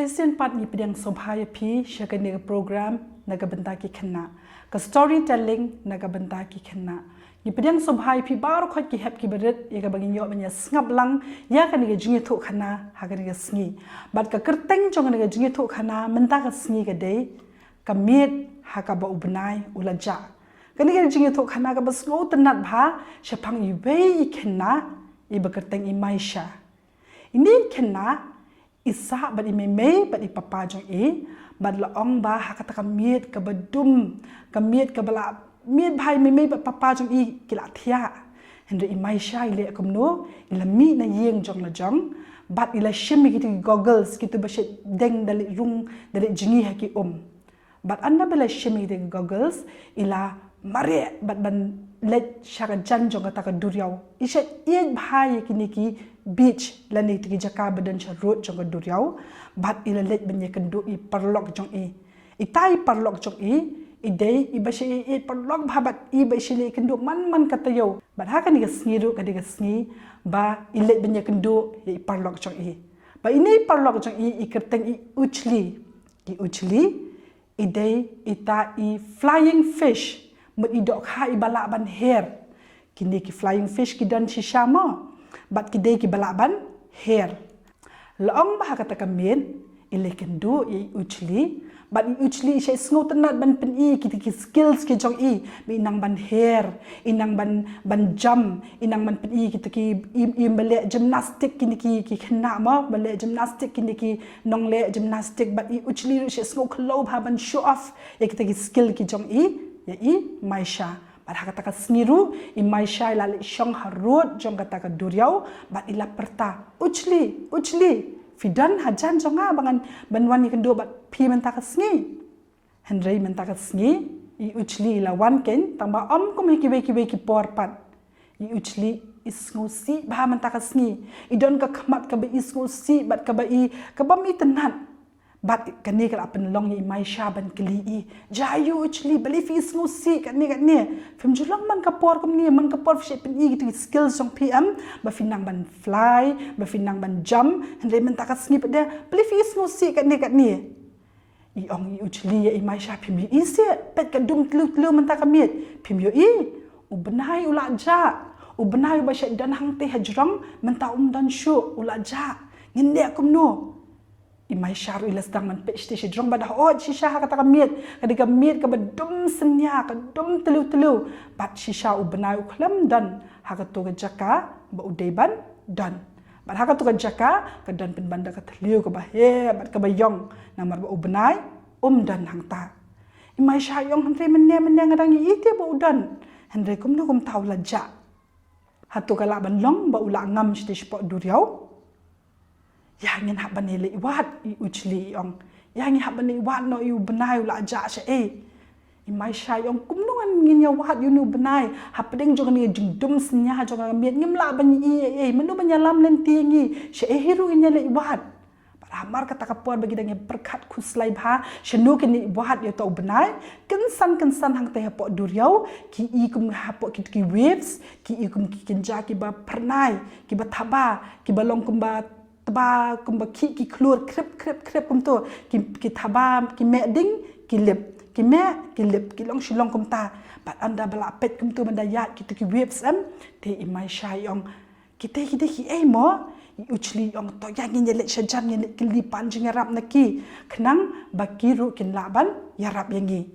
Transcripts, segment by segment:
Session part ni pedang sobhaya pi syaka ni program naga benta ki kena ke storytelling naga benta ki kena ni pedang sobhaya pi baru khot ki hep ki berit ya ka bagi nyok banya ngap lang ya ka ni ga jingi thuk khana ha ka ni ga sngi bat ka kerteng jong ni ga jingi thuk khana menta ka sngi ka dei ka miet ha ka ba ubnai ulaja ka ni ga jingi thuk khana ka bas ngo tenat bha syapang i wei i kena i ba kerteng i maisha ini kena isa bat i meme bat i papa jong i bat la ong ba ha kata ka miet ka badum ka miet ka bala miet bhai meme bat papa jong i kila thia hendre i mai shai le kom no ila mi na yeng jong la jong bat ila shimi gitu goggles gitu basit deng dali rung dali jingi ha ki bat anda bela shimi gitu goggles ila mare bat ban let syaka jan jong kata ka duriau iset iet bhai kini ki beach lani tigi jaka badan charut jong duriau bat ila let banye kendu i perlok jong i tai perlok jong i dei i bashi i perlok bhabat i bashi le kendu man kata yo bat ha kan diga sngiru ka diga sngi ba i let banye kendu i perlok jong ba ini perlok jong i kerteng i uchli i dei i ta i flying fish mut i dok ha i balak ban hair kini ki flying fish ki dan shishama bat kidei ki balaban hair laong bah kata kamin ileken du i uchli bat i uchli she sngo tenat ban pen i ki skills ki jong i mi nang ban hair inang ban jump inang ban pen i ki i bale gymnastic kini ki khna ma bale gymnastic kini ki nongle gymnastic bat i uchli she sngo khlo bha ban show off ya ki skill ki jong i ya i maisha bat kata ka sniru i mai shai la shong harut jong kata ka duriau bat ila perta uchli fidan hajan jonga bangan banwan ni kendo bat pi menta ka sngi henry menta ka sngi i uchli la wan ken tamba om kum ki ki porpat i uchli isngo si ba menta ka sngi i don ka khamat ka ba isngo si bat ka ba i ka bam i tenat bat kani kala penlong i mai shaban kli i jayu uchli belief is no si kani fem julang man kapor kum ni man kapor fi pen i gitu skills jong pm ba finang ban fly ba finang ban jump hande men takas ni pada belief is no si kani i ong i uchli i mai sha pim i se pet ka dum tlu men takamit pim yo i ubnai ula ja ubnai ba sha dan hang te hajrang men ta dan shu ula ja nginde kum no i mai sharu ila sedang man pe stage drong badah shisha kata kamiet kadika miet ka badum senya ka dum telu bat shisha u benai u khlam dan hakato ka jaka ba udeban dan bat hakato ka jaka ka dan pen banda ka tliu ka ba he bat ka bayong namar ba u benai dan hangta i mai sha yong hanre menne ngadang i te ba udan hanre kum no kum taw la ja hatu ka la ban long ba ula ngam stage po duriau ya ngin hak bani le wat i uchli ong ya ngin hak bani wat no i benai la ja sha i mai shai ong kumnungan ngin ya wat yu nu benai ha pedeng jong ni jingdum senya jong miet ngim la bani menu banyalam len tingi sha hiru inya le wat paramar kata kapor bagi dang berkat khuslai bha shanu ken wat yo to benai kensan hang te po duriau ki i kum ha po ki waves ki i kum ki kenja ki ba pernai ki ba thaba ki ba long kum ba taba kumba ki klur krep kum to ki thaba ki me ding ki lip ki long shilong kum ta bat anda bala pet kum tu banda yat ki waves te i mai shai ong ki mo i uchli ong to yang ngin le shajan ngin ki lipan jing rap naki khnang bakiru kin laban ya rap yangi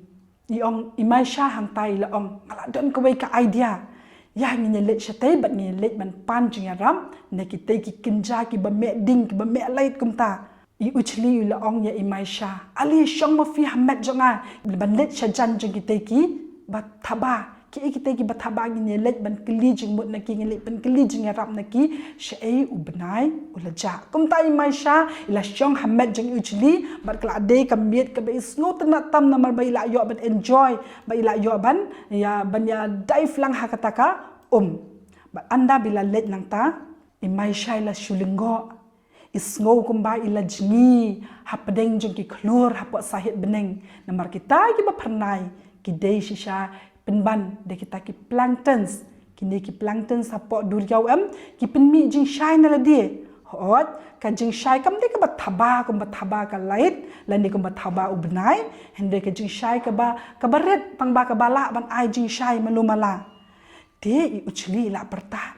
i ong i mai sha hang tai la ong ala don ko ka idea ya ngin le shatai bat ngin le ban pan jing ram neki te ki kinja ki ba me ding ki ba me lait kum ta i uchli la ong ya i mai sha ali shong ma fi hamet jonga ban let shajan jing ki te ki ba thaba ki te ki ba thaba ngin le ban kli jing mut neki ngin le ban kli jing ram neki shei u benai ula ja kum ta i mai sha ila shong hamet jing uchli bat kla de kam miet ka ba isngo tanat tam namar ba ila yo ban enjoy ba ila yo ban ya dai flang hakataka bat anda bila let nang ta i mai sha ila shulingo isngo kumba ila jingi hapdeng jong ki klur hapo sahit beneng namar kita ki ba pernai ki dei shisha penban de kita ki planktons kini ki planktons hapo duriau ki penmi jing shine la dia hot ka jing shai kam de ka bathaba ka lait lan ni ka bathaba ubnai hende ka jing shai ka ba ret pang ba ka bala ban ai jing shai malumala de uchli la perta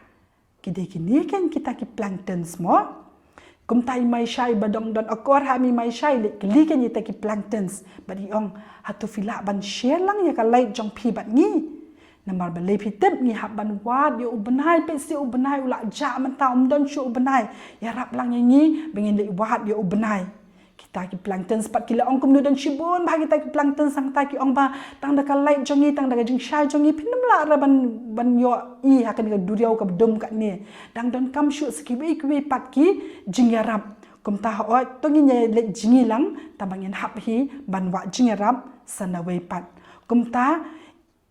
kide kini kan kita ki plankton semua kum tai mai shai badong don akor ha mi mai shai le kli kan yita ki planktons badi ong hatu fila ban share lang ya ka lait jong pi bat ngi namar ba lepi tep ni haban wad yo ubenai pe si ubenai ula ja man ta don shu ubenai ya rap lang nyi bengin le wad yo ubenai kita ki plankton sepat kila ong kum don shibun ba kita ki plankton sang ta ki ong ba tang da ka light jongi tang da ka jing shai jongi pinam la ra ban yo i hakan ka duriau ka dum ka ni dang don kam shu skiwi kwi pat ki jing ya rap kum ta o to ngi le jingi lang ta bangin hap hi ban wa jing ya rap sana we pat kum ta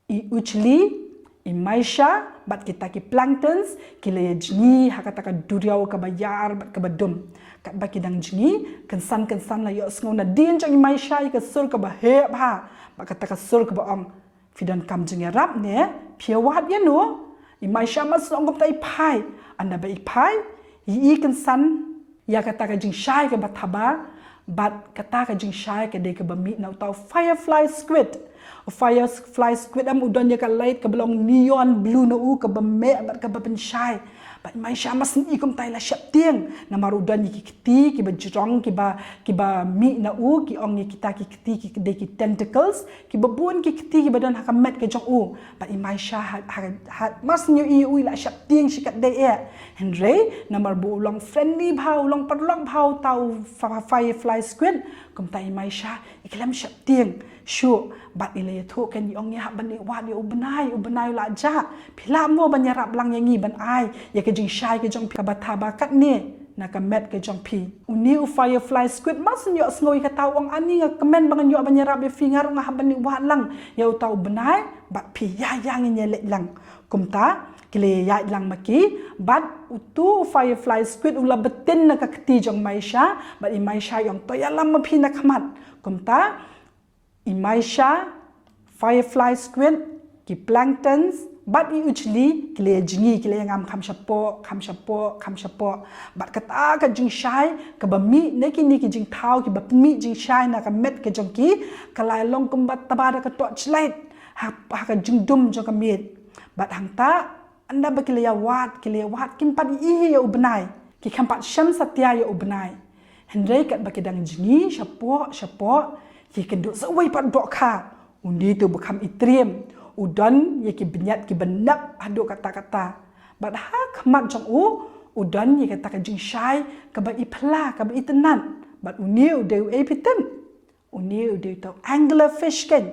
I uchli, I maisha, bat kita ki planktons, kila ya jingi, hakata ka duriau ka bayar, bat ka badum. Kat baki dang jingi, kensan la yo sngau na din jang I maisha, I ka sur ka baheb ha. Bat kata ka sur ka baong, fidan kam jingi rap ne, piawat ya no. I maisha mas ongom ta ipai, anda ba ipai, I kensan, ya kata ka jing shai ka bathaba, bat kata ka jing shai ka de ka bami na utau firefly squid. Firefly squid am udon ya ka light ka belong neon blue na u ka bame bat ka bapenshai bat mai shamas ni kum tai la shap tieng na marudon ki kiti ki bajrong ki ba mi na u ki ong ni kita ki kiti ki de ki tentacles ki babun ki kiti ki badan hakamet ke jong u bat mai sha mas ni u la shap tieng shikat de e henry na marbu long friendly bhau long parlong bhau tau firefly squid kum tai mai sha iklam shap tieng shu bat ile thu kan yong ya ban ni wa ni ubenai la ja phila mo ban yarap lang yangi ban ai ya ke jing shai ke jong ka bathaba kat ni na ka met ke jong pi uni u firefly squid mas nyo snoi ka tawang ani nga comment bang nyo ban yarap be fingar nga ban ni wa lang ya tau benai bat pi ya yang ni le lang kumta kile ya lang maki bat utu firefly squid ula betin na ka kti jong maisha bat I maisha yong to ya lam phi na khamat kumta I maisha, firefly squid, ki planktons, bat I uchli, kile jingi, kile ngam kam shapo, bat kata ka jing shai, ka ba mi, neki jing tau, ki ba mi jing shai na ka met ke jong ki, ka lai long kum bat tabada ka torchlight, ha ka jing dum jong ka mit, bat hang ta, anda ba kile ya wat, kim pat I ya ubenai, ki kam pat syam satya ya ubenai, hendrai kat ba kedang jingi, shapo, ki keduk sewai pat dok kha undi tu bekam itriem udan ye ki benyat ki benap aduk kata-kata bat ha khamat jong udan ye kata ka jing shai ka ba ipla ka ba itenan bat uni ude pitem uni ude tu anglerfish kan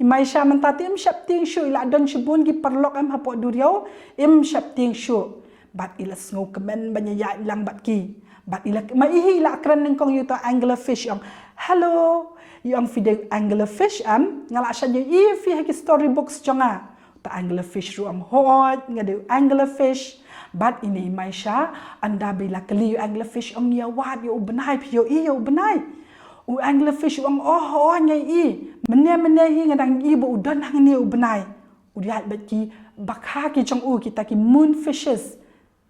imai sha man tatim shap ting shu ila don shibun ki perlok am hapo duriau im shap ting shu bat ila sngo kemen banya lang bat ki bat ila mai hi la kran neng kong yu tu anglerfish yang hello yung video anglerfish ngala sha je if you storybooks jonga ta anglerfish ru hot ngade anglerfish but ini mai sha anda bila kali anglerfish ong ya wat yo benai pio yo benai u anglerfish ong nyai I mene hi ngadang I bo udan hang ni benai u dia baki bakha ki jong u kita ki moonfishes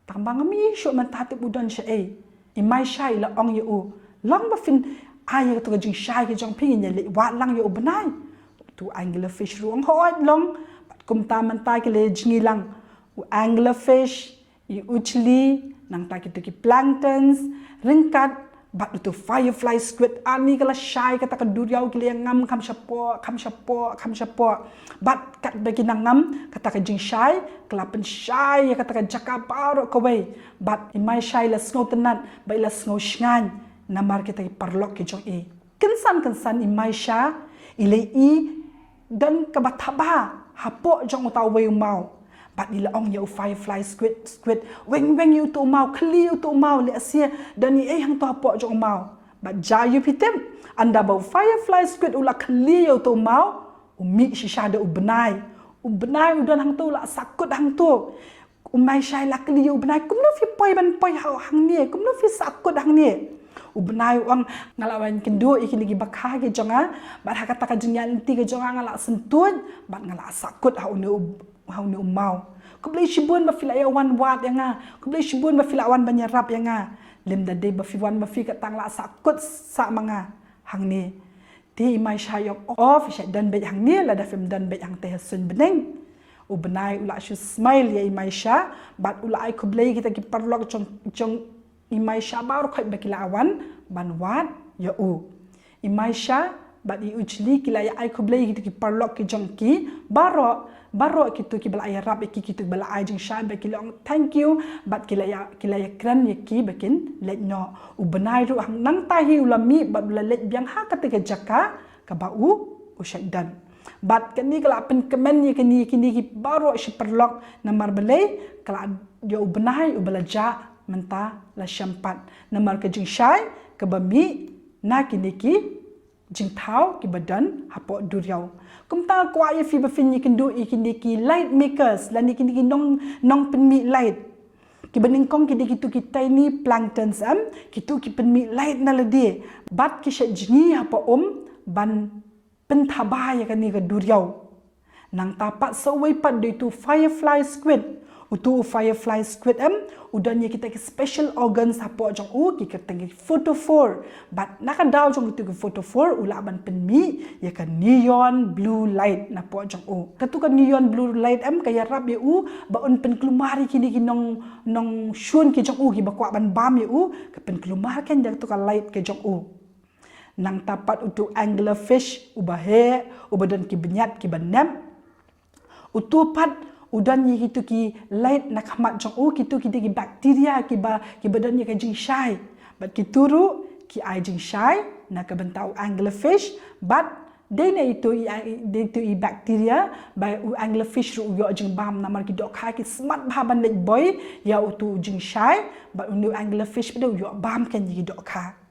tambang mi sho man tatip udan sha I mai sha ila ong yo long ba fin ai to jing shai ke jong ping ne le wa lang yo benai tu anglerfish ruang hot long kum ta man ta ke le jingi lang anglerfish I uchli nang ta ki planktons ringkat bat tu firefly squid ani kala shai kata ka duriau ke le ngam kam shapo bat kat bagi ngam kata ka jing shai kelapen shai kata ka jaka paro ko wei bat imai shai la snow tenat bai la snow shngan namar kita parlok ke jong kensan I maisha ile I dan kabathaba hapo jong utau wei mau bat ila ong ya firefly squid weng yu tu mau kli tu mau le asia dan I hang to hapo jong mau bat jayu pitem anda bau firefly squid ula kli yu tu mau umi shisha da ubenai udan hang tu la sakut hang tu umai shai la kli yu ubenai kum no fi poi ban poi hang ni kum no fi sakut hang ni ubenai uang ngalawan kendo iki lagi bakha ke jonga bat hakata ka jingyan ti ke jonga ngala sentut bat ngala sakut ha unu hau ni umau ku blai shibun ba fila ya wan wat yang ku blai shibun ba fila wan banyarap yang lim da de ba fi wan ba fi ka tang la sa kut sa manga hang ni ti mai sha yok off sha dan be hang ni la da fim dan be hang te sun beneng u benai ula shu smile ya mai sha bat ula ai ku blai kita ki parlok chong imai sha baru khoi ba kila awan ban wat ya u imai sha bat i ujli kila ya ai ku blai kita ki parlok ki jong ki baro kitu ki bala ya rap ki kitu bala ai jing sha ba kila thank you bat kila ya kran ya ki bakin let no u benai ru hang nang ta hi ulami bat ula let biang ha ka te jaka ka ba u syaidan bat kani kala pen kemen ni kini ki baro si perlok namar belai kala yo benai u belaja menta la syampat namar ke jing syai ke bami na kini ki jing thau ki badan hapo duriau kumta kwa ya fi bafin ni kendu ikini ki light makers la ni kini nong penmi light ki bening kong ki tu ki tiny planktons ki tu ki penmi light na lade bat ki sha jingi hapo ban penthaba ya kani ka duriau nang tapat sawai pat de tu firefly squid utu firefly squid udan ye kita ki special organs hapo jong ki kerteng photophore bat nakadaw jong tu ki photophore ula ban penmi ye ka neon blue light na po jong katu ka neon blue light kaya rap ye ba on pen klumari kini ki nong shun ki jong ki ba kwa ban bam ye ka pen klumar ken jak tu ka light ke jong nang tapat utu anglerfish ubahe ubadan ki benyat ki banam utu pat udan ye kitu ki light nak hamat jong kitu ki bakteria ki badan ye ka jing shai bat ki turu ki ai jing shai nak bentau anglerfish but dena itu i bakteria by anglerfish ru yo jing bam namar ki dok ha ki smart ban lek boy ya utu jing shai but unu anglerfish pada yo bam kan ye dok ha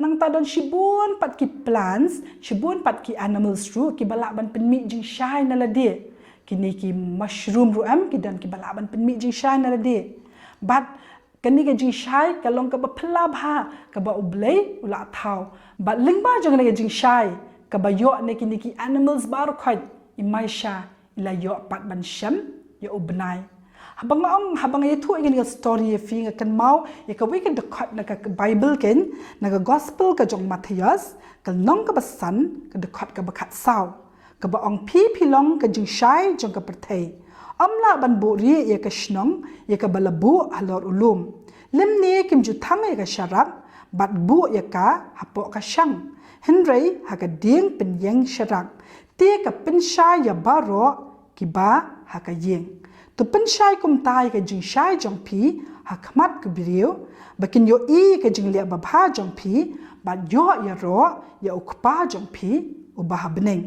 nang tadon shibun pat ki plants shibun pat ki animals ru ki balak ban penmi jing shai na lade kini ki mushroom ru ki dan ki balak ban penmi jing shai na lade but kini ke jing shai kalong ka ba phlab ha ka ba ublei ula thau but lingba jang ne jing shai ka ba yo ne kini ki animals bar khoi imai sha ila yo pat ban sham yo ubnai habang ye thu ngin story ye fi kan mau ye ka weekend the cut na ka bible ken na ka gospel ka jong Matthias ka nong ka basan ka the cut ka bakhat saw ka ba ong pi long ka jing shai jong ka perthei amla ban bo ri ye ka shnong ye ka balabu alor ulum lim ne kim ju thang ye ka sharak bat bu ye ka hapo ka shang henrei ha ka ding pen yang sharak te ka pen shai ya baro ki ba ha ka yeng tu pen shai kum tai ka jing shai jong pi ha khmat ku biriu bakin yo ka jing lia ba bha jong pi ba yo ya ro ya ukpa jong pi ubah beneng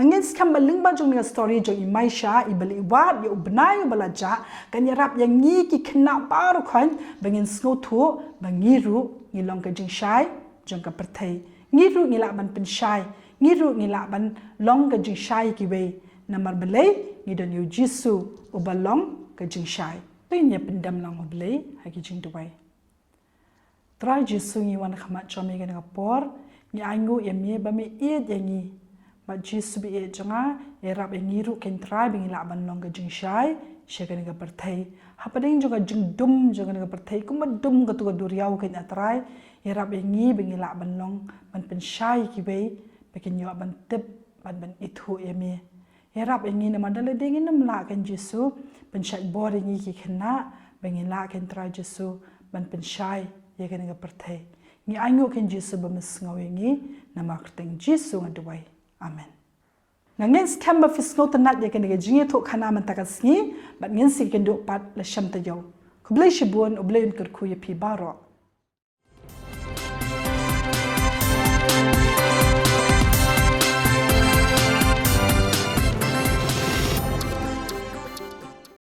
angin skam baling ba jong story jong imai sha ibali wat ya ubnai balaja kan yarap yang ngi ki khna paru khan bangin sno thu bangiru ngilong ka jing shai jong ka perthei ngiru ngila ban pen shai ngiru ngila ban long ka jing shai ki we namar belai ngidon yu jisu ubalong ka jing shai tin ye pendam lang belai ha ki jing duai try jisu ngi wan khamat chomi ga ngapor ni angu ye me ba me e yangi ba jisu bi e jonga e rab e ngiru ken try bi ngila ban long ka jing shai shega ga perthai ha pading jonga jing dum jonga ga perthai kum dum ga tu ga duriau ken atrai e rab e ngi bi ngila ban long ban pen shai ki be pekin yo ban tip ban ithu ye me Erap ingin nama dalam dingin nam lakan Yesus pensat boring iki kena bangin lakan try Yesus ban pensai ya kena perthai ni angu kan Yesus bemes ngawingi nama kerteng Yesus ngadwai amen ngin skam ba fisno tanat ya kena jingi tok kana mantakas ni bat ngin si kendo pat la sham ta yo kublai shibun ublai ker ku ya pi baro